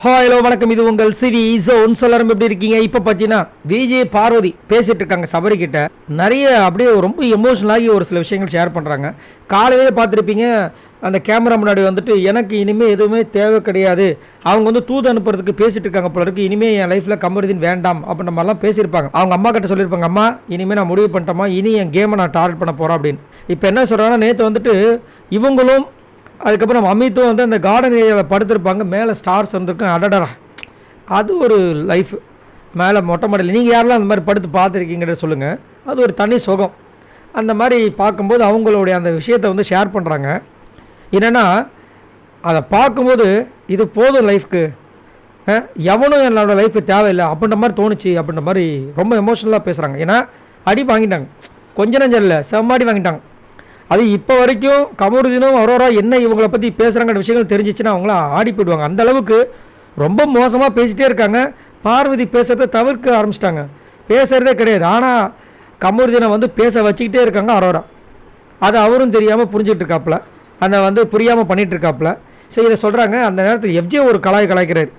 Hello வணக்கம். இது உங்கள் சிவி ஜோன். எல்லாரும் எப்படி இருக்கீங்க? இப்போ பார்த்தீங்கன்னா விஜய் பார்வதி பேசிட்டு இருக்காங்க சபரி கிட்ட. நிறைய அப்படியே ரொம்ப எமோஷனலாகி ஒரு சில விஷயங்கள் ஷேர் பண்ணுறாங்க. காலையிலே பார்த்துருப்பீங்க, அந்த கேமரா முன்னாடி வந்துட்டு எனக்கு இனிமேல் எதுவுமே தேவை கிடையாது, அவங்க வந்து தூது அனுப்புறதுக்கு பேசிட்டு இருக்காங்க போல இருக்கு, இனிமேல் என் லைஃப்பில் கமருதீன் வேண்டாம் அப்படின்ற மாதிரிலாம் பேசியிருப்பாங்க. அவங்க அம்மா கிட்ட சொல்லியிருப்பாங்க, அம்மா இனிமேல் நான் முடிவு பண்ணிட்டோமா, இனி என் கேமை நான் டார்கெட் பண்ண போகிறேன் அப்படின்னு. இப்போ என்ன சொல்கிறாங்கன்னா, நேற்று வந்துட்டு இவங்களும் அதுக்கப்புறம் அமித்தும் வந்து அந்த கார்டன் ஏரியாவில் படுத்திருப்பாங்க. மேலே ஸ்டார்ஸ் வந்துருக்கும். அடடா, அது ஒரு லைஃப். மேலே மொட்டை மாடியில் நீங்கள் யாரெல்லாம் அந்த மாதிரி படுத்து பார்த்துருக்கீங்கன்னு சொல்லுங்கள். அது ஒரு தனி சுகம். அந்த மாதிரி பார்க்கும்போது அவங்களுடைய அந்த விஷயத்தை வந்து ஷேர் பண்ணுறாங்க. என்னென்னா, அதை பார்க்கும்போது இது போதும் லைஃப்க்கு, எவனும் என்னோடய லைஃப்பு தேவையில்லை அப்படின்ற மாதிரி தோணுச்சு அப்படின்ற மாதிரி ரொம்ப எமோஷ்னலாக பேசுகிறாங்க. ஏன்னா அடி வாங்கிட்டாங்க, கொஞ்சம் நஞ்சம் இல்லை, செம்மாடி வாங்கிட்டாங்க. அது இப்போ வரைக்கும் கமருதீனும் அரோரா என்ன இவங்களை பற்றி பேசுகிறாங்கிற விஷயங்கள் தெரிஞ்சிச்சுன்னா அவங்களாம் ஆடி போயிடுவாங்க. அந்தளவுக்கு ரொம்ப மோசமாக பேசிகிட்டே இருக்காங்க. பார்வதி பேசுகிறத தவிர்க்க ஆரம்பிச்சிட்டாங்க, பேசுகிறதே கிடையாது. ஆனால் கமருதீனை வந்து பேச வச்சுக்கிட்டே இருக்காங்க அரோரா. அது அவரும் தெரியாமல் புரிஞ்சுக்கிட்டு இருக்காப்புல, அதை வந்து புரியாமல் பண்ணிகிட்டு இருக்காப்புல. சரி, இதை சொல்கிறாங்க. அந்த நேரத்தில் எஃப்ஜே ஒரு கலாய்க்கிறார்.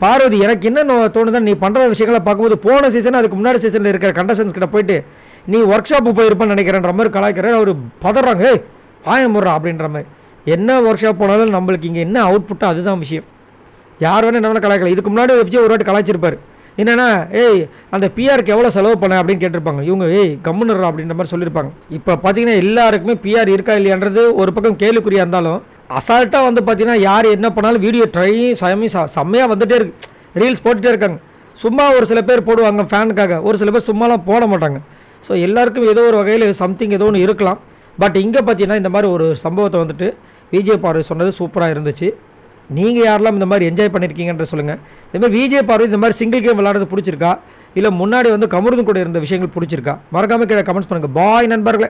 பார்வதி, எனக்கு என்ன தோணுதான், நீ பண்ணுற விஷயங்களை பார்க்கும்போது போன சீசன் அதுக்கு முன்னாடி சீசனில் இருக்கிற கண்டஸ்டன்ஸ் கிட்ட போயிட்டு நீ ஒர்க் ஷாப்பு போயிருப்பான்னு நினைக்கிறேன்ற மாதிரி கலாய்க்கிறார். அவர் பதறாங்க, ஏய் ஆயமுறா அப்படின்ற மாதிரி. என்ன ஒர்க் ஷாப் போனாலும் நம்மளுக்கு இங்கே என்ன அவுட்புட்டோ அதுதான் விஷயம். யார் வேணால் என்ன கலாய்க்கலாம். இதுக்கு முன்னாடி எஃப்ஜே ஒரு வாட்டி கலாய்ச்சிருப்பார். என்னென்னா, ஏய் அந்த பிஆருக்கு எவ்வளோ செலவு பண்ண அப்படின்னு கேட்டிருப்பாங்க. இவங்க ஏய் கம்முன்னுறா அப்படின்ற மாதிரி சொல்லியிருப்பாங்க. இப்போ பார்த்தீங்கன்னா எல்லாருக்குமே பிஆர் இருக்கா இல்லையான்றது ஒரு பக்கம் கேள்விக்குறியாக இருந்தாலும், அசால்ட்டாக வந்து பார்த்தீங்கன்னா யார் என்ன பண்ணாலும் வீடியோ செம்மையாக வந்துகிட்டே இருக்குது. ரீல்ஸ் போட்டுகிட்டே இருக்காங்க. சும்மா ஒரு சில பேர் போடுவாங்க ஃபேனுக்காக, ஒரு சில பேர் சும்மாலாம் போட மாட்டாங்க. ஸோ எல்லாருக்கும் ஏதோ ஒரு வகையில் சம்திங் ஏதோ ஒன்று இருக்கலாம். பட் இங்கே பார்த்தீங்கன்னா இந்த மாதிரி ஒரு சம்பவத்தை வந்துட்டு விஜய் பார்வதி சொன்னது சூப்பராக இருந்துச்சு. நீங்கள் யாரெல்லாம் இந்த மாதிரி என்ஜாய் பண்ணியிருக்கீங்கன்ற சொல்லுங்கள். இதுமாதிரி விஜய் பார்வதி இந்த மாதிரி சிங்கிள் கேம் விளையாடுறது பிடிச்சிருக்கா, இல்லை முன்னாடி வந்து கமருதீன் கூட இருந்த விஷயங்கள் பிடிச்சிருக்கா? மறக்காமல் கீழே கமெண்ட்ஸ் பண்ணுங்கள். பாய் நண்பர்களே.